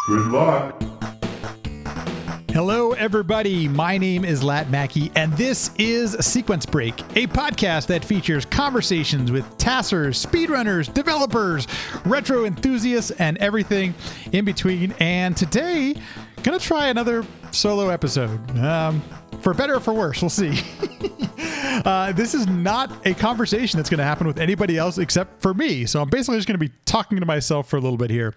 Good luck. Hello, everybody. My name is Lat Mackey, and this is Sequence Break, a podcast that features conversations with TASers, speedrunners, developers, retro enthusiasts, and everything in between. And today, gonna try another solo episode. For better or for worse, we'll see. This is not a conversation that's going to happen with anybody else except for me. So I'm basically just going to be talking to myself for a little bit here.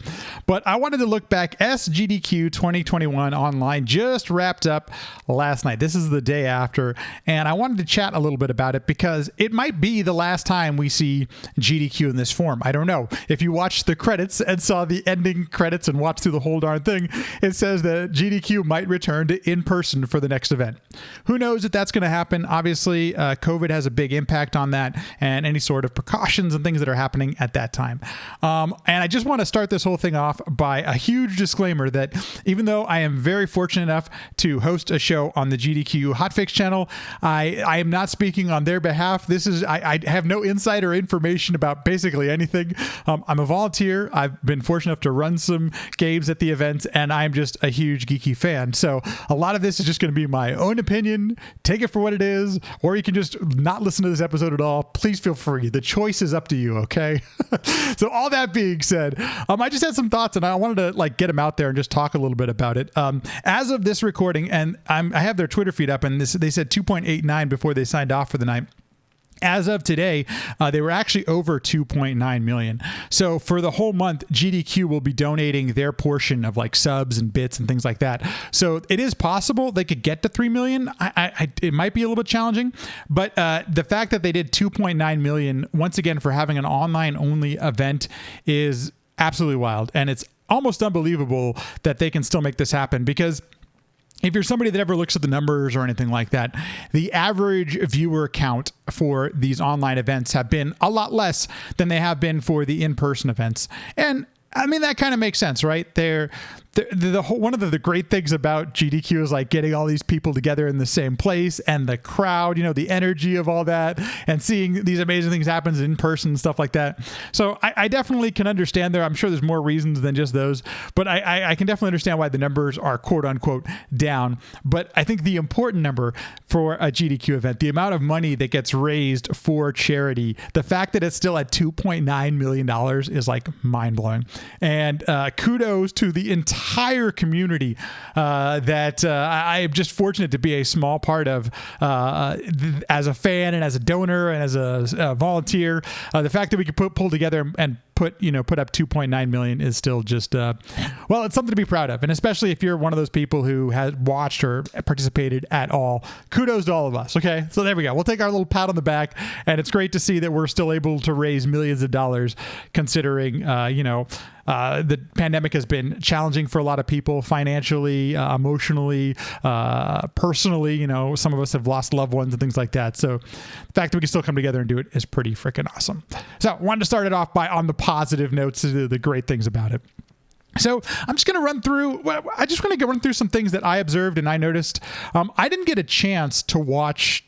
But I wanted to look back. SGDQ 2021 online just wrapped up last night. This is the day after. And I wanted to chat a little bit about it because it might be the last time we see GDQ in this form. I don't know. If you watched the credits and saw the ending credits and watched through the whole darn thing, it says that GDQ might return to in-person for the next event. Who knows if that's going to happen? Obviously, COVID has a big impact on that and any sort of precautions and things that are happening at that time. And I just want to start this whole thing off by a huge disclaimer that even though I am very fortunate enough to host a show on the GDQ Hotfix channel, I am not speaking on their behalf. I have no insider information about basically anything. I'm a volunteer. I've been fortunate enough to run some games at the events, and I'm just a huge geeky fan. So a lot of this is just going to be my own opinion. Take it for what it is, or you can just not listen to this episode at all. Please feel free. The choice is up to you, okay? So all that being said, I just had some thoughts and I wanted to get them out there and just talk a little bit about it. As of this recording, and I have their Twitter feed up, and they said 2.89 before they signed off for the night. As of today, they were actually over 2.9 million. So for the whole month, GDQ will be donating their portion of subs and bits and things like that. So it is possible they could get to 3 million. It might be a little bit challenging, but the fact that they did 2.9 million, once again, for having an online only event is absolutely wild. And it's almost unbelievable that they can still make this happen, because if you're somebody that ever looks at the numbers or anything like that, the average viewer count for these online events have been a lot less than they have been for the in-person events. And I mean, that kind of makes sense, right? One of the great things about GDQ is getting all these people together in the same place, and the crowd, the energy of all that, and seeing these amazing things happen in person and stuff like that. So I definitely can understand there. I'm sure there's more reasons than just those, but I can definitely understand why the numbers are quote unquote down. But I think the important number for a GDQ event, the amount of money that gets raised for charity, the fact that it's still at $2.9 million is mind blowing. And kudos to the entire community that I am just fortunate to be a small part of as a fan and as a donor and as a volunteer. The fact that we could pull together and put up 2.9 million is still just it's something to be proud of. And especially if you're one of those people who has watched or participated at all, kudos to all of us. Okay, so there we go. We'll take our little pat on the back, and it's great to see that we're still able to raise millions of dollars, considering the pandemic has been challenging for a lot of people financially, emotionally, personally. Some of us have lost loved ones and things like that. So the fact that we can still come together and do it is pretty freaking awesome. So I wanted to start it off on the positive notes, the great things about it. So I'm just going to run through some things that I observed and I noticed. I didn't get a chance to watch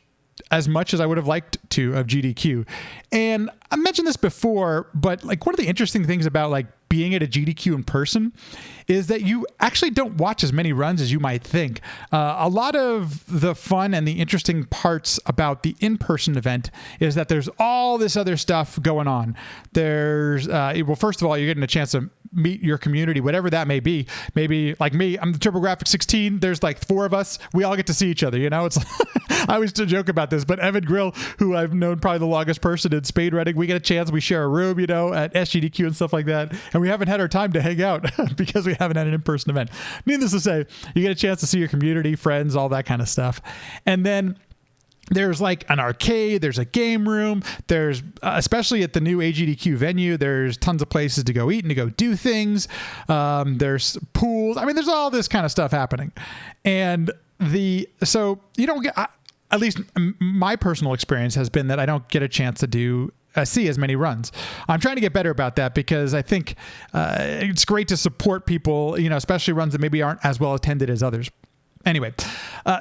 as much as I would have liked to of GDQ. And I mentioned this before, but one of the interesting things about being at a GDQ in person is that you actually don't watch as many runs as you might think. A lot of the fun and the interesting parts about the in-person event is that there's all this other stuff going on. There's, first of all, you're getting a chance to meet your community, whatever that may be. Maybe like me, I'm the TurboGrafx 16. There's 4 of us. We all get to see each other. It's I always joke about this, but Evan Grill, who I've known probably the longest person in speedrunning, we get a chance. We share a room, at SGDQ and stuff like that. And we haven't had our time to hang out because we haven't had an in-person event. Needless to say, you get a chance to see your community, friends, all that kind of stuff. And then there's an arcade, there's a game room, there's, especially at the new AGDQ venue, there's tons of places to go eat and to go do things. There's pools. I mean, there's all this kind of stuff happening. And so you don't get, at least my personal experience has been that I don't get a chance to see as many runs. I'm trying to get better about that because I think it's great to support people, especially runs that maybe aren't as well attended as others. Anyway,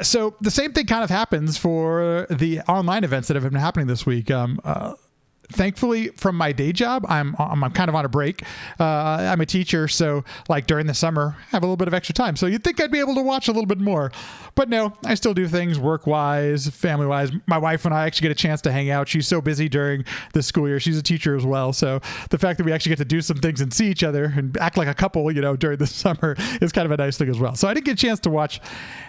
so the same thing kind of happens for the online events that have been happening this week. thankfully from my day job, I'm kind of on a break. I'm a teacher, so like during the summer, I have a little bit of extra time. So you'd think I'd be able to watch a little bit more, but no, I still do things work-wise, family-wise. My wife and I actually get a chance to hang out. She's so busy during the school year. She's a teacher as well. So the fact that we actually get to do some things and see each other and act like a couple, during the summer is kind of a nice thing as well. So I didn't get a chance to watch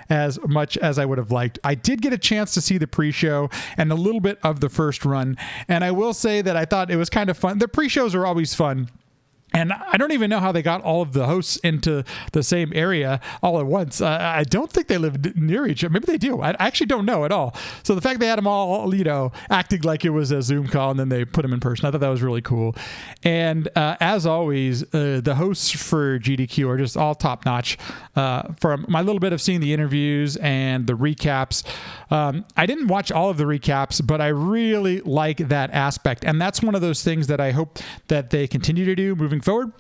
as much as I would have liked. I did get a chance to see the pre-show and a little bit of the first run. And I will say that I thought it was kind of fun. The pre-shows are always fun. And I don't even know how they got all of the hosts into the same area all at once. I don't think they live near each other. Maybe they do. I actually don't know at all. So the fact they had them all, acting like it was a Zoom call and then they put them in person, I thought that was really cool. And as always, the hosts for GDQ are just all top notch. From my little bit of seeing the interviews and the recaps, I didn't watch all of the recaps, but I really like that aspect. And that's one of those things that I hope that they continue to do moving forward.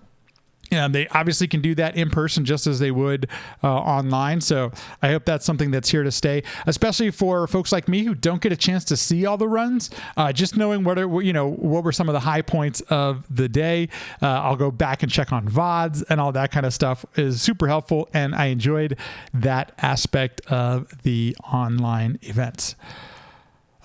And they obviously can do that in person just as they would online. So I hope that's something that's here to stay, especially for folks like me who don't get a chance to see all the runs. Just knowing what were some of the high points of the day. I'll go back and check on VODs and all that kind of stuff is super helpful. And I enjoyed that aspect of the online events.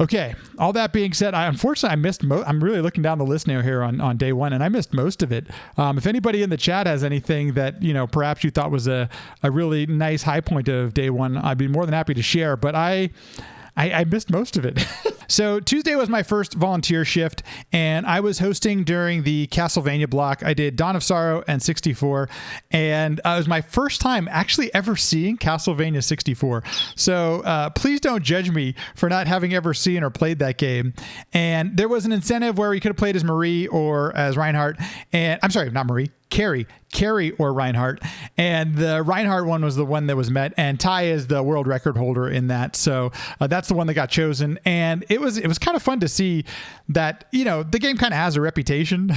Okay, all that being said, unfortunately I missed I'm really looking down the list now here on day one, and I missed most of it. If anybody in the chat has anything that, perhaps you thought was a really nice high point of day one, I'd be more than happy to share, but I missed most of it. So Tuesday was my first volunteer shift, and I was hosting during the Castlevania block. I did Dawn of Sorrow and 64, and it was my first time actually ever seeing Castlevania 64. So please don't judge me for not having ever seen or played that game. And there was an incentive where you could have played as Marie or as Reinhardt, and I'm sorry, not Marie. Carrie or Reinhardt, and the Reinhardt one was the one that was met, and Ty is the world record holder in that, so that's the one that got chosen. And it was kind of fun to see that the game kind of has a reputation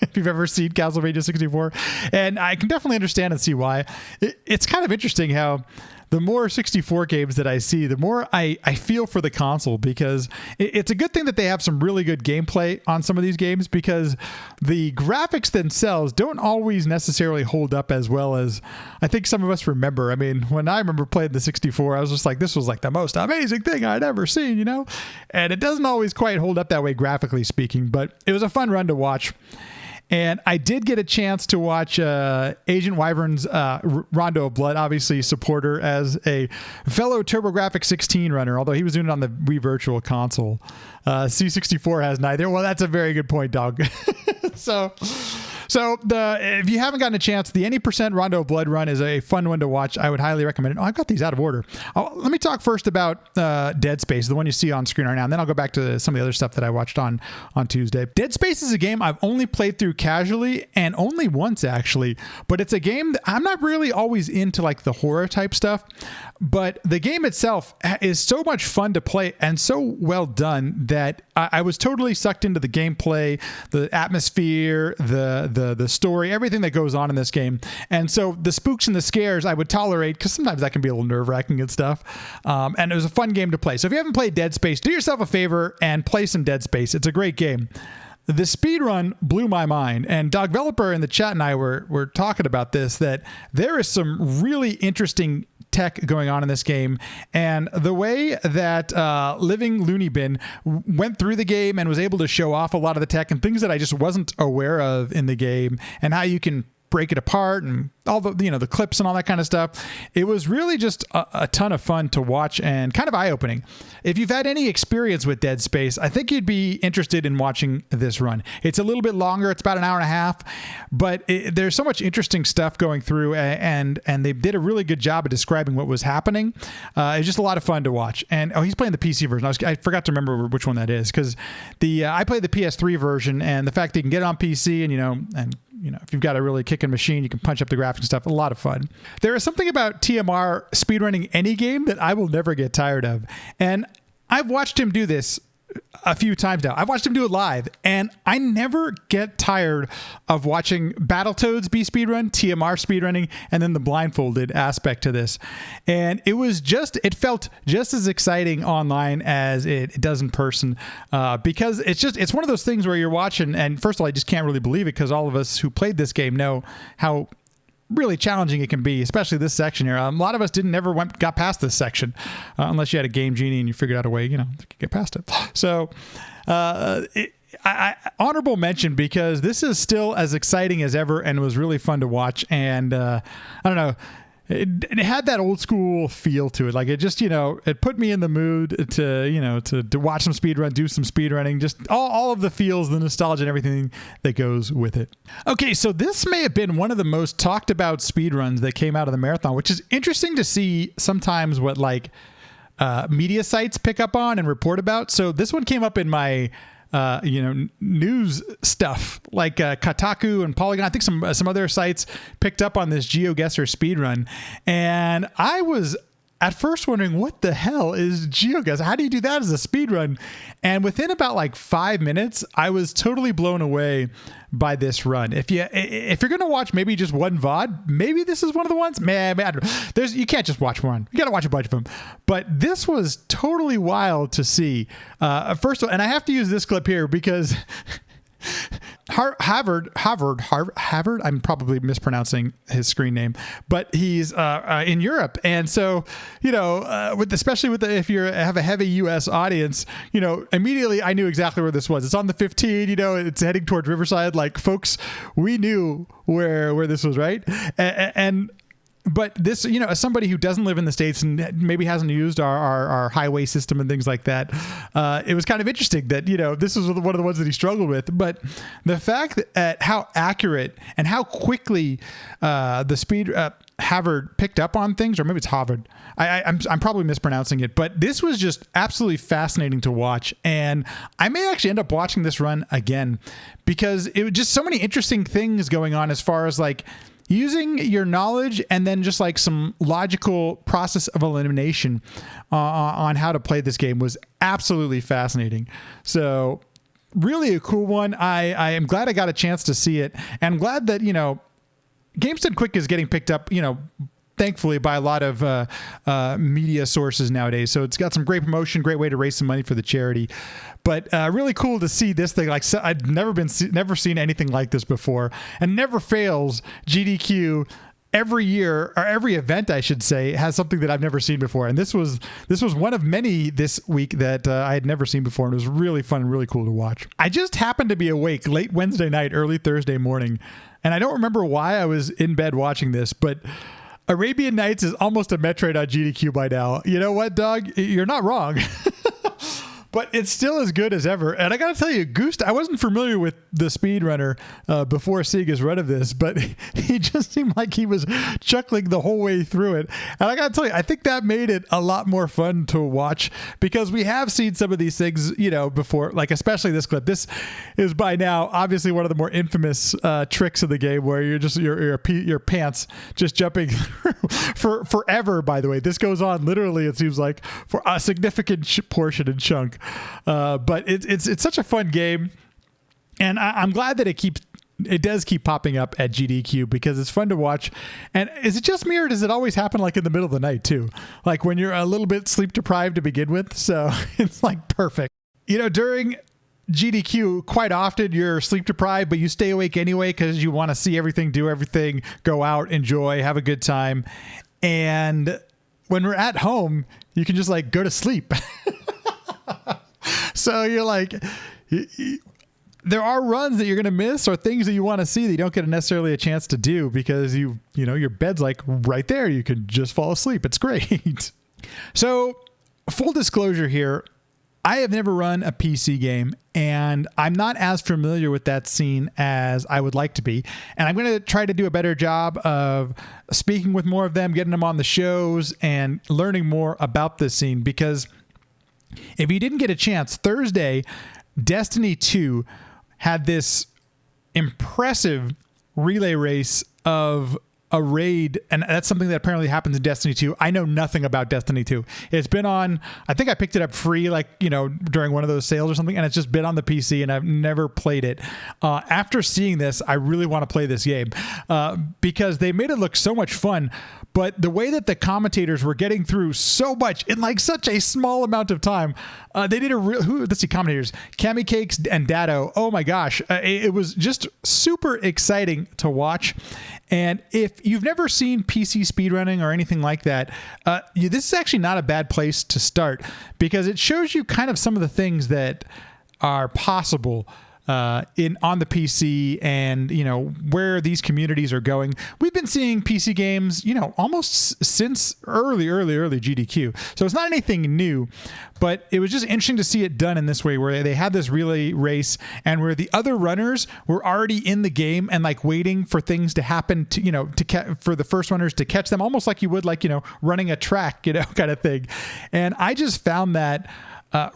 if you've ever seen Castlevania 64, and I can definitely understand and see why. It's kind of interesting how the more 64 games that I see, the more I feel for the console, because it's a good thing that they have some really good gameplay on some of these games, because the graphics themselves don't always necessarily hold up as well as I think some of us remember. I mean, when I remember playing the 64, I was just like, this was like the most amazing thing I'd ever seen, and it doesn't always quite hold up that way graphically speaking, but it was a fun run to watch. And I did get a chance to watch Agent Wyvern's Rondo of Blood, obviously supporter as a fellow TurboGrafx 16 runner, although he was doing it on the Wii Virtual Console. C64 has neither. Well, that's a very good point, dog. So if you haven't gotten a chance, the Any Percent Rondo of Blood run is a fun one to watch. I would highly recommend it. Oh, I've got these out of order. Let me talk first about Dead Space, the one you see on screen right now, and then I'll go back to some of the other stuff that I watched on Tuesday. Dead Space is a game I've only played through casually, and only once actually, but it's a game that I'm not really always into like the horror type stuff, but the game itself is so much fun to play and so well done that I was totally sucked into the gameplay, the atmosphere, the story, everything that goes on in this game. And so the spooks and the scares I would tolerate, because sometimes that can be a little nerve-wracking and stuff. And it was a fun game to play. So if you haven't played Dead Space, do yourself a favor and play some Dead Space. It's a great game. The speed run blew my mind, and Dog Developer in the chat and I were talking about this, that there is some really interesting tech going on in this game, and the way that Living Looney Bin went through the game and was able to show off a lot of the tech and things that I just wasn't aware of in the game, and how you can break it apart and all the the clips and all that kind of stuff. It was really just a ton of fun to watch and kind of eye-opening. If you've had any experience with Dead Space, I think you'd be interested in watching this run. It's a little bit longer. It's about an hour and a half, but there's so much interesting stuff going through, and they did a really good job of describing what was happening. It's just a lot of fun to watch. And he's playing the PC version. I forgot to remember which one that is, because I played the PS3 version, and the fact that you can get it on PC and if you've got a really kicking machine, you can punch up the graphics and stuff. A lot of fun. There is something about TMR speedrunning any game that I will never get tired of. And I've watched him do this a few times now. I've watched him do it live, and I never get tired of watching Battletoads be speedrun, TMR speedrunning, and then the blindfolded aspect to this. And it felt just as exciting online as it does in person, because it's one of those things where you're watching, and first of all, I just can't really believe it because all of us who played this game know how really challenging it can be, especially this section here. A lot of us got past this section, unless you had a Game Genie and you figured out a way, to get past it. So, honorable mention, because this is still as exciting as ever and was really fun to watch. And I don't know. It had that old school feel to it. Like it just, it put me in the mood to watch some speedrun, do some speedrunning, just all of the feels, the nostalgia and everything that goes with it. Okay, so this may have been one of the most talked about speedruns that came out of the marathon, which is interesting to see sometimes what media sites pick up on and report about. So this one came up in my news stuff like Kotaku and Polygon. I think some other sites picked up on this GeoGuessr speedrun, and I was at first wondering, what the hell is GeoGuessr? How do you do that as a speedrun? And within about 5 minutes, I was totally blown away by this run. If you're gonna watch maybe just one VOD, maybe this is one of the ones. Man, I don't know. You can't just watch one. You gotta watch a bunch of them. But this was totally wild to see. First of all, and I have to use this clip here because Harvard, I'm probably mispronouncing his screen name, but he's in Europe. And so, especially if you have a heavy US audience, immediately I knew exactly where this was. It's on the 15, it's heading towards Riverside. Like, folks, we knew where this was, right? But this, as somebody who doesn't live in the States and maybe hasn't used our highway system and things like that, it was kind of interesting that, this was one of the ones that he struggled with. But the fact that how accurate and how quickly Harvard picked up on things, or maybe it's Harvard. I'm probably mispronouncing it, but this was just absolutely fascinating to watch. And I may actually end up watching this run again because it was just so many interesting things going on as far as using your knowledge and then just some logical process of elimination on how to play this game was absolutely fascinating. So really a cool one. I am glad I got a chance to see it, and I'm glad that, GameStud Quick is getting picked up, thankfully, by a lot of media sources nowadays. So it's got some great promotion, great way to raise some money for the charity. But really cool to see this thing. I'd never seen anything like this before, and never fails. GDQ every year, or every event, I should say, has something that I've never seen before. And this was one of many this week that I had never seen before, and it was really fun and really cool to watch. I just happened to be awake late Wednesday night, early Thursday morning, and I don't remember why I was in bed watching this, but Arabian Nights is almost a Metroid on GDQ by now. You know what, dog? You're not wrong. But it's still as good as ever. And I got to tell you, Goost, I wasn't familiar with the speedrunner before seeing his run of this, but he just seemed like he was chuckling the whole way through it. And I got to tell you, I think that made it a lot more fun to watch, because we have seen some of these things, before, especially this clip. This is by now obviously one of the more infamous tricks of the game, where you're just your pants just jumping for forever. By the way, this goes on literally, it seems like, for a significant portion and chunk. But it's such a fun game, and I'm glad that it does keep popping up at GDQ, because it's fun to watch. And is it just me, or does it always happen in the middle of the night too? When you're a little bit sleep deprived to begin with, so it's perfect. During GDQ, quite often you're sleep deprived, but you stay awake anyway because you want to see everything, do everything, go out, enjoy, have a good time. And when we're at home, you can just go to sleep. So you're there are runs that you're going to miss, or things that you want to see that you don't get necessarily a chance to do, because your bed's right there. You can just fall asleep. It's great. So full disclosure here, I have never run a PC game, and I'm not as familiar with that scene as I would like to be. And I'm going to try to do a better job of speaking with more of them, getting them on the shows, and learning more about this scene. Because if you didn't get a chance, Thursday, Destiny 2 had this impressive relay race of a raid, and that's something that apparently happens in Destiny 2. I know nothing about Destiny 2. It's been on, I think I picked it up free, like, during one of those sales or something, and it's just been on the PC, and I've never played it. After seeing this, I really want to play this game because they made it look so much fun, but the way that the commentators were getting through so much in like such a small amount of time, they did let's see, commentators, Cammy Cakes and Dado. Oh my gosh. It was just super exciting to watch. And if you've never seen PC speedrunning or anything like that, this is actually not a bad place to start because it shows you kind of some of the things that are possible on the PC and, where these communities are going. We've been seeing PC games, almost since early GDQ. So it's not anything new, but it was just interesting to see it done in this way where they had this relay race and where the other runners were already in the game and like waiting for things to happen to, for the first runners to catch them, almost like you would like, running a track, kind of thing. And I just found that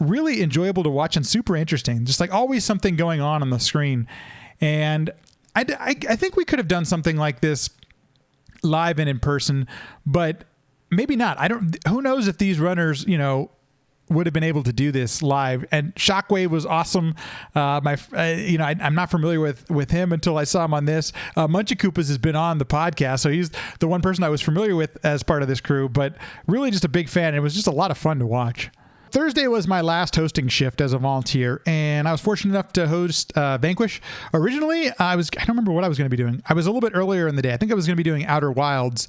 really enjoyable to watch and super interesting. Just like always something going on the screen. And I think we could have done something like this live and in person, but maybe not. Who knows if these runners, would have been able to do this live. And Shockwave was awesome. I'm not familiar with him until I saw him on this. Munchakoopas has been on the podcast, so he's the one person I was familiar with as part of this crew, but really just a big fan. It was just a lot of fun to watch. Thursday was my last hosting shift as a volunteer, and I was fortunate enough to host Vanquish. Originally, I don't remember what I was going to be doing. I was a little bit earlier in the day. I think I was going to be doing Outer Wilds,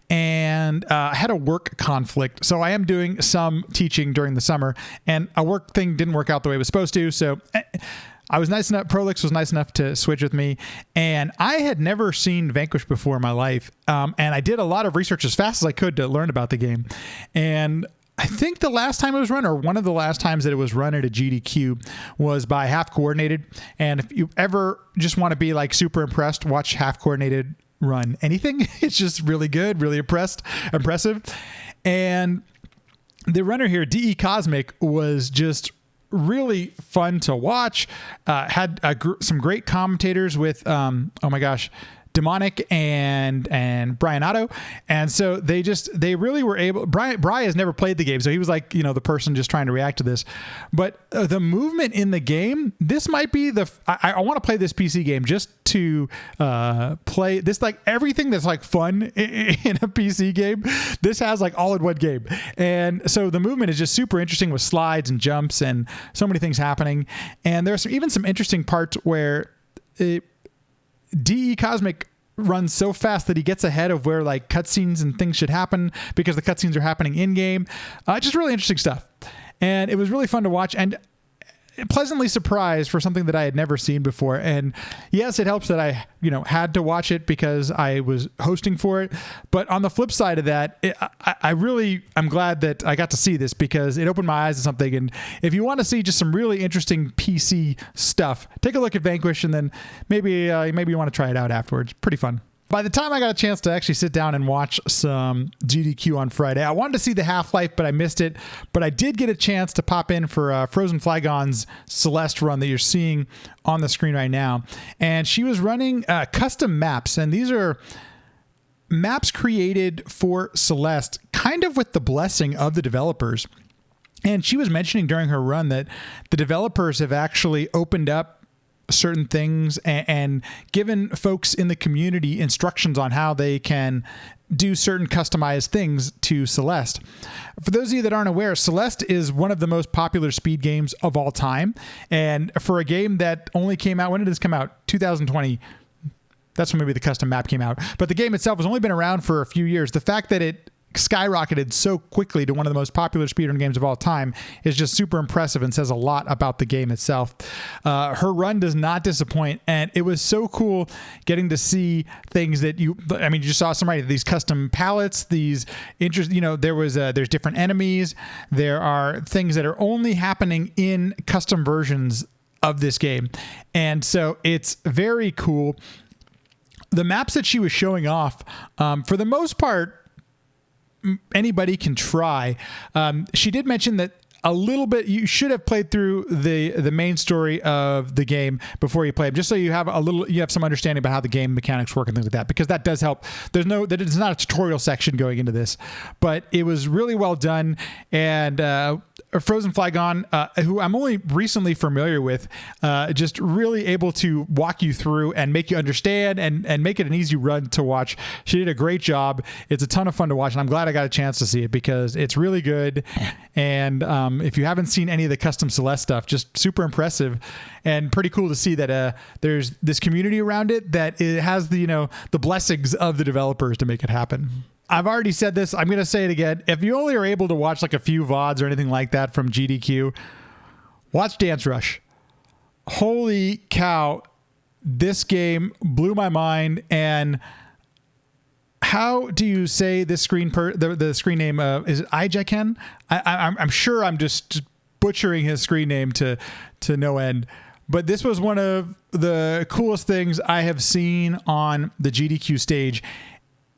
and I had a work conflict. So I am doing some teaching during the summer, and a work thing didn't work out the way it was supposed to. So I was nice enough. Prolix was nice enough to switch with me, and I had never seen Vanquish before in my life. And I did a lot of research as fast as I could to learn about the game. And I think the last time it was run, or one of the last times that it was run at a GDQ, was by Half Coordinated. And if you ever just want to be like super impressed, watch Half Coordinated run anything. It's just really good, really impressive. And the runner here, DE Cosmic, was just really fun to watch. Had some great commentators with, Demonic and Brian Otto. And so they really were able. Brian has never played the game, so he was like, the person just trying to react to this. But the movement in the game, this might be I want to play this PC game just to play this, like everything that's like fun in a PC game. This has like all in one game. And so the movement is just super interesting with slides and jumps and so many things happening. And there's even some interesting parts where DE Cosmic runs so fast that he gets ahead of where like cutscenes and things should happen because the cutscenes are happening in game. Just really interesting stuff. And it was really fun to watch and pleasantly surprised for something that I had never seen before. And yes, it helps that I, had to watch it because I was hosting for it. But on the flip side of that, I'm glad that I got to see this because it opened my eyes to something. And if you want to see just some really interesting PC stuff, take a look at Vanquish and then maybe you want to try it out afterwards. Pretty fun. By the time I got a chance to actually sit down and watch some GDQ on Friday, I wanted to see the Half-Life, but I missed it. But I did get a chance to pop in for Frozen Flygon's Celeste run that you're seeing on the screen right now. And she was running custom maps, and these are maps created for Celeste, kind of with the blessing of the developers. And she was mentioning during her run that the developers have actually opened up certain things and given folks in the community instructions on how they can do certain customized things to Celeste. For those of you that aren't aware, Celeste is one of the most popular speed games of all time. And for a game that only came out, when did this come out? 2020. That's when maybe the custom map came out. But the game itself has only been around for a few years. The fact that it skyrocketed so quickly to one of the most popular speedrun games of all time is just super impressive and says a lot about the game itself. Her run does not disappoint, and it was so cool getting to see things that you saw these custom palettes, these there's different enemies. There are things that are only happening in custom versions of this game. And so it's very cool. The maps that she was showing off, for the most part, anybody can try. She did mention that a little bit, you should have played through the main story of the game before you play them, just so you have some understanding about how the game mechanics work and things like that, because that does help. There's not a tutorial section going into this, but it was really well done. And Frozen Flygon, who I'm only recently familiar with, just really able to walk you through and make you understand and make it an easy run to watch. She did a great job. It's a ton of fun to watch, and I'm glad I got a chance to see it because it's really good. And if you haven't seen any of the custom Celeste stuff, just super impressive and pretty cool to see that there's this community around it that it has the blessings of the developers to make it happen. I've already said this. I'm going to say it again. If you only are able to watch like a few VODs or anything like that from GDQ, watch Dance Rush. Holy cow. This game blew my mind. And how do you say this the screen name? Is it Ijeken? I'm sure I'm just butchering his screen name to no end. But this was one of the coolest things I have seen on the GDQ stage.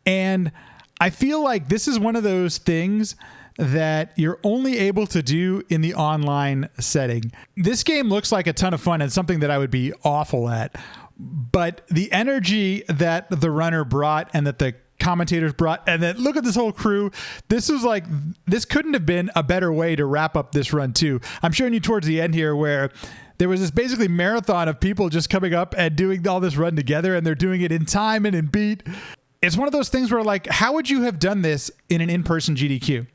And I feel like this is one of those things that you're only able to do in the online setting. This game looks like a ton of fun and something that I would be awful at. But the energy that the runner brought and that the commentators brought, and then look at this whole crew. This couldn't have been a better way to wrap up this run too. I'm showing you towards the end here where there was this basically marathon of people just coming up and doing all this run together, and they're doing it in time and in beat. It's one of those things where, like, how would you have done this in an in-person GDQ?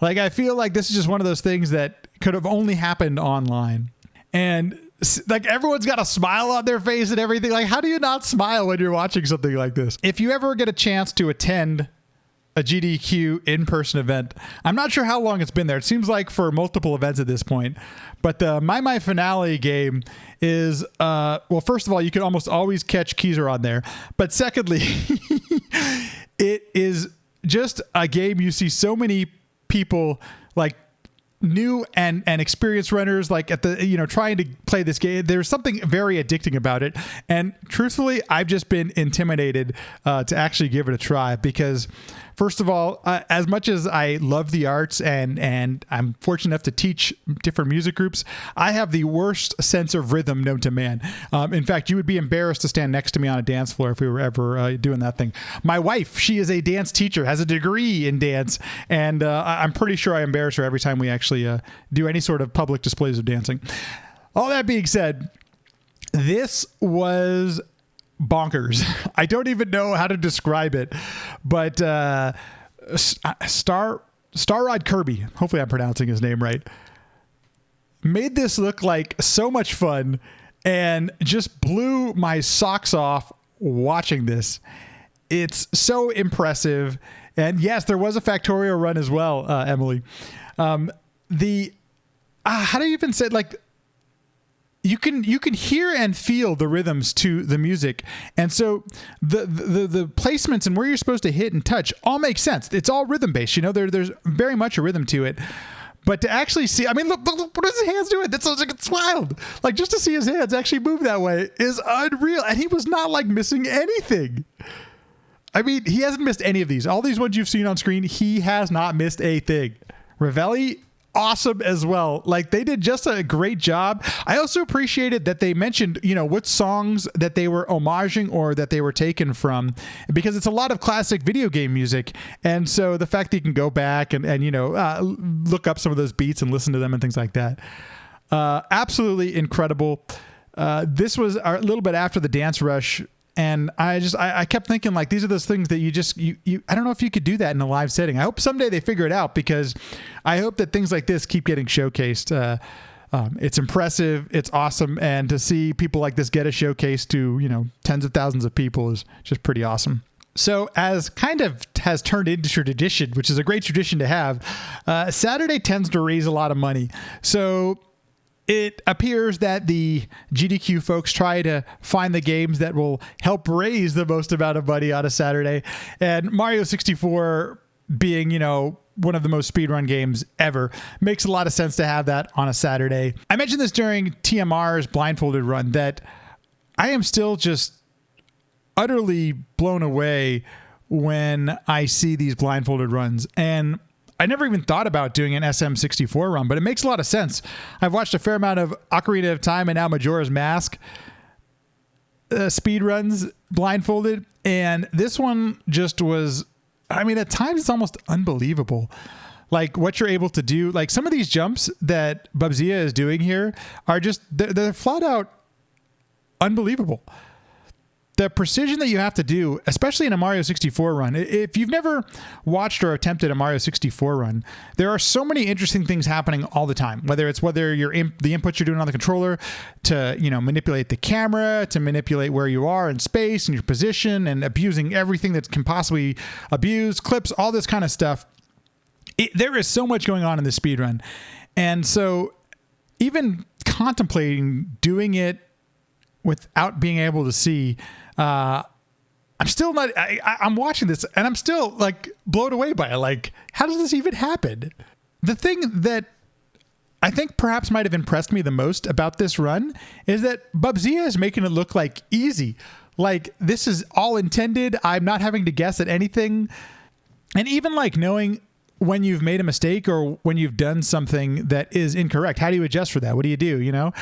Like, I feel like this is just one of those things that could have only happened online. And, like, everyone's got a smile on their face and everything. Like, how do you not smile when you're watching something like this? If you ever get a chance to attend a GDQ in-person event, I'm not sure how long it's been there. It seems like for multiple events at this point. But the My Finale game is, well, first of all, you can almost always catch Keezer on there. But secondly, it is just a game you see so many people, like, new and experienced runners, like at the trying to play this game. There's something very addicting about it, and truthfully I've just been intimidated to actually give it a try, because first of all, as much as I love the arts and I'm fortunate enough to teach different music groups, I have the worst sense of rhythm known to man. In fact, you would be embarrassed to stand next to me on a dance floor if we were ever doing that thing. My wife, she is a dance teacher, has a degree in dance, and I'm pretty sure I embarrass her every time we actually do any sort of public displays of dancing. All that being said, this was bonkers. I don't even know how to describe it, but Starrod Kirby, hopefully I'm pronouncing his name right, made this look like so much fun and just blew my socks off watching this. It's so impressive. And yes, there was a Factorio run as well, Emily. How do you even say, like, you can hear and feel the rhythms to the music, and so the placements and where you're supposed to hit and touch all make sense. It's all rhythm based, there's very much a rhythm to it. But to actually see, I mean, look what is his hands doing? That's like, it's wild. Like, just to see his hands actually move that way is unreal, and he was not like missing anything. I mean, he hasn't missed any of these. All these ones you've seen on screen, he has not missed a thing. Ravelli, awesome as well. Like, they did just a great job. I also appreciated that they mentioned, what songs that they were homaging or that they were taken from, because it's a lot of classic video game music. And so the fact that you can go back and look up some of those beats and listen to them and things like that. Absolutely incredible. This was a little bit after the Dance Rush. And I kept thinking, like, these are those things that you I don't know if you could do that in a live setting. I hope someday they figure it out, because I hope that things like this keep getting showcased. It's impressive. It's awesome. And to see people like this get a showcase to, tens of thousands of people is just pretty awesome. So, as kind of has turned into tradition, which is a great tradition to have, Saturday tends to raise a lot of money. So it appears that the GDQ folks try to find the games that will help raise the most amount of money on a Saturday. And Mario 64 being, one of the most speedrun games ever, makes a lot of sense to have that on a Saturday. I mentioned this during TMR's blindfolded run, that I am still just utterly blown away when I see these blindfolded runs. And I never even thought about doing an SM64 run, but it makes a lot of sense. I've watched a fair amount of Ocarina of Time and now Majora's Mask speed runs blindfolded, and this one just was, I mean, at times it's almost unbelievable. Like what you're able to do, like some of these jumps that Bubzia is doing here are just, they're flat out unbelievable. The precision that you have to do, especially in a Mario 64 run, if you've never watched or attempted a Mario 64 run, there are so many interesting things happening all the time. Whether you're the inputs you're doing on the controller to, manipulate the camera, to manipulate where you are in space and your position, and abusing everything that can possibly abuse, clips, all this kind of stuff. There is so much going on in this speedrun. And so even contemplating doing it without being able to see, I'm still not, I'm watching this and I'm still like blown away by it. Like, how does this even happen? The thing that I think perhaps might have impressed me the most about this run is that Bubzia is making it look like easy. Like this is all intended. I'm not having to guess at anything. And even like knowing when you've made a mistake or when you've done something that is incorrect, how do you adjust for that? What do you do?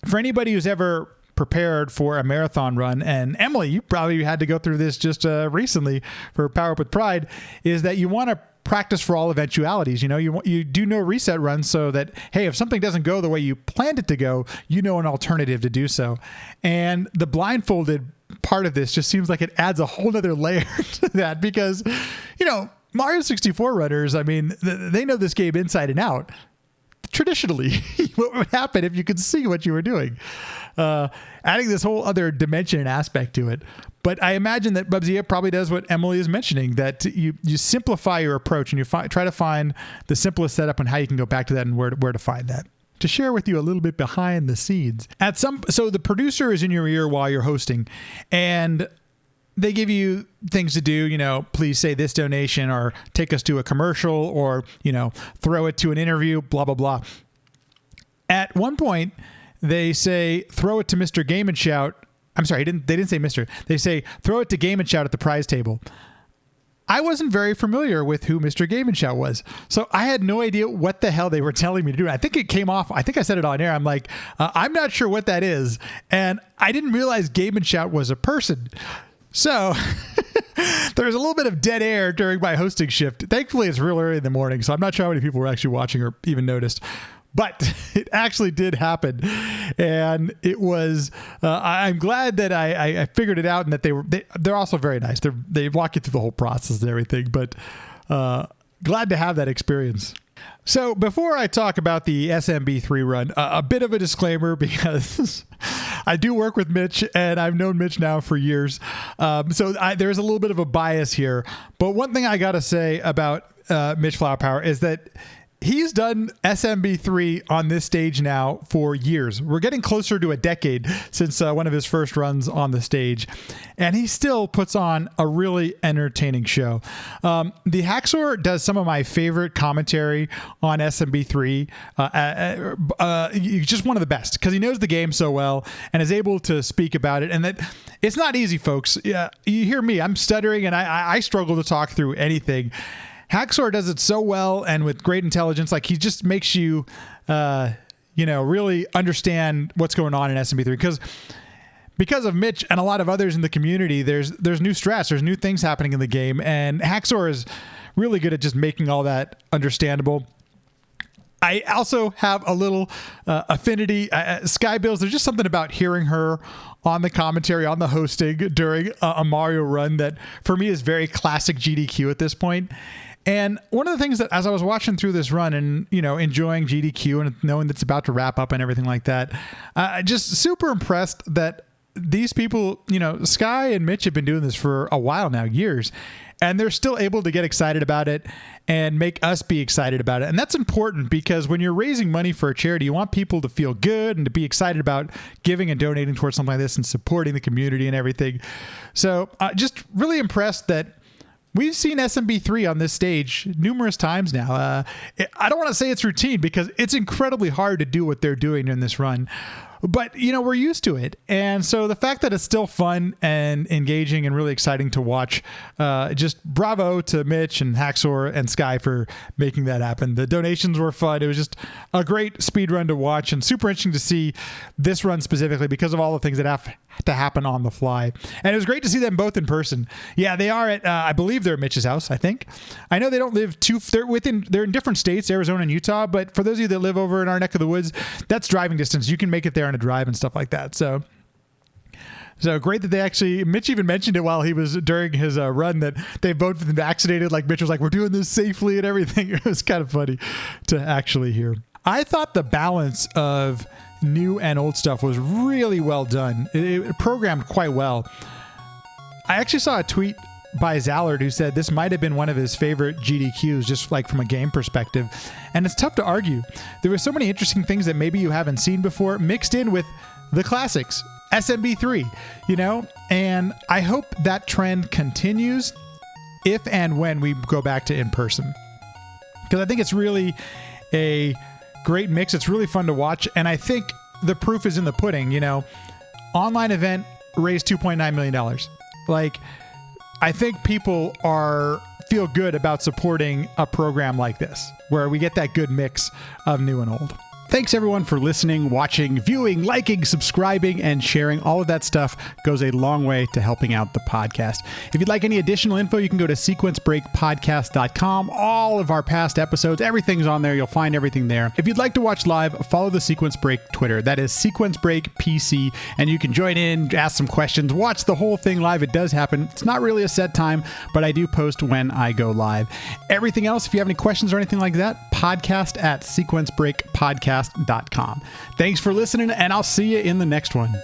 For anybody who's ever prepared for a marathon run, and Emily, you probably had to go through this just recently for Power Up with Pride, is that you want to practice for all eventualities. You do no reset runs so that, hey, if something doesn't go the way you planned it to go, an alternative to do so. And the blindfolded part of this just seems like it adds a whole nother layer to that because, Mario 64 runners, I mean, they know this game inside and out. Traditionally, what would happen if you could see what you were doing? Adding this whole other dimension and aspect to it. But I imagine that Bubzia probably does what Emily is mentioning, that you simplify your approach and you try to find the simplest setup and how you can go back to that and where to find that. To share with you a little bit behind the scenes. So the producer is in your ear while you're hosting, and they give you things to do, please say this donation or take us to a commercial or, throw it to an interview, blah, blah, blah. At one point, they say, throw it to Mr. Game and Shout. I'm sorry, they didn't say Mr. They say, throw it to Game and Shout at the prize table. I wasn't very familiar with who Mr. Game and Shout was. So I had no idea what the hell they were telling me to do. I think it came off. I think I said it on air. I'm like, I'm not sure what that is. And I didn't realize Game and Shout was a person. So there was a little bit of dead air during my hosting shift. Thankfully, it's real early in the morning, so I'm not sure how many people were actually watching or even noticed. But it actually did happen. And it was, I'm glad that I figured it out and that they're also very nice. They walk you through the whole process and everything, but glad to have that experience. So before I talk about the SMB3 run, a bit of a disclaimer because I do work with Mitch and I've known Mitch now for years. So there's a little bit of a bias here. But one thing I got to say about Mitch Flower Power is that he's done SMB3 on this stage now for years. We're getting closer to a decade since one of his first runs on the stage. And he still puts on a really entertaining show. The Haxor does some of my favorite commentary on SMB3. He's just one of the best because he knows the game so well and is able to speak about it. And that it's not easy, folks. You hear me, I'm stuttering and I struggle to talk through anything. Haxor does it so well and with great intelligence. Like he just makes you, really understand what's going on in SMB3 because of Mitch and a lot of others in the community. There's new stress, there's new things happening in the game, and Haxor is really good at just making all that understandable. I also have a little affinity. Sky Bills, there's just something about hearing her on the commentary, on the hosting during a Mario run that for me is very classic GDQ at this point. And one of the things that as I was watching through this run and, enjoying GDQ and knowing that it's about to wrap up and everything like that, just super impressed that these people, Sky and Mitch have been doing this for a while now, years, and they're still able to get excited about it and make us be excited about it. And that's important because when you're raising money for a charity, you want people to feel good and to be excited about giving and donating towards something like this and supporting the community and everything. So just really impressed that we've seen SMB3 on this stage numerous times now. I don't want to say it's routine because it's incredibly hard to do what they're doing in this run. But, we're used to it. And so the fact that it's still fun and engaging and really exciting to watch, just bravo to Mitch and Hacksaw and Sky for making that happen. The donations were fun. It was just a great speed run to watch and super interesting to see this run specifically because of all the things that have to happen on the fly. And it was great to see them both in person. Yeah, they are at, I believe they're at Mitch's house, I think. I know they don't live they're in different states, Arizona and Utah, but for those of you that live over in our neck of the woods, that's driving distance. You can make it there on a drive and stuff like that. So great that they actually, Mitch even mentioned it while he was during his run that they both been vaccinated. Like Mitch was like, we're doing this safely and everything. It was kind of funny to actually hear. I thought the balance of new and old stuff was really well done. It programmed quite well. I actually saw a tweet by Zallard who said this might have been one of his favorite GDQs, just like from a game perspective. And it's tough to argue. There were so many interesting things that maybe you haven't seen before mixed in with the classics, SMB3, and I hope that trend continues if and when we go back to in person. Because I think it's really a great mix. It's really fun to watch. And I think the proof is in the pudding, online event raised $2.9 million. Like, I think people feel good about supporting a program like this, where we get that good mix of new and old. Thanks everyone for listening, watching, viewing, liking, subscribing, and sharing. All of that stuff goes a long way to helping out the podcast. If you'd like any additional info, you can go to sequencebreakpodcast.com. All of our past episodes, everything's on there. You'll find everything there. If you'd like to watch live, follow the Sequence Break Twitter. That is Sequence Break PC, and you can join in, ask some questions, watch the whole thing live. It does happen. It's not really a set time, but I do post when I go live. Everything else, if you have any questions or anything like that, podcast at sequencebreakpodcast.com. Thanks for listening, and I'll see you in the next one.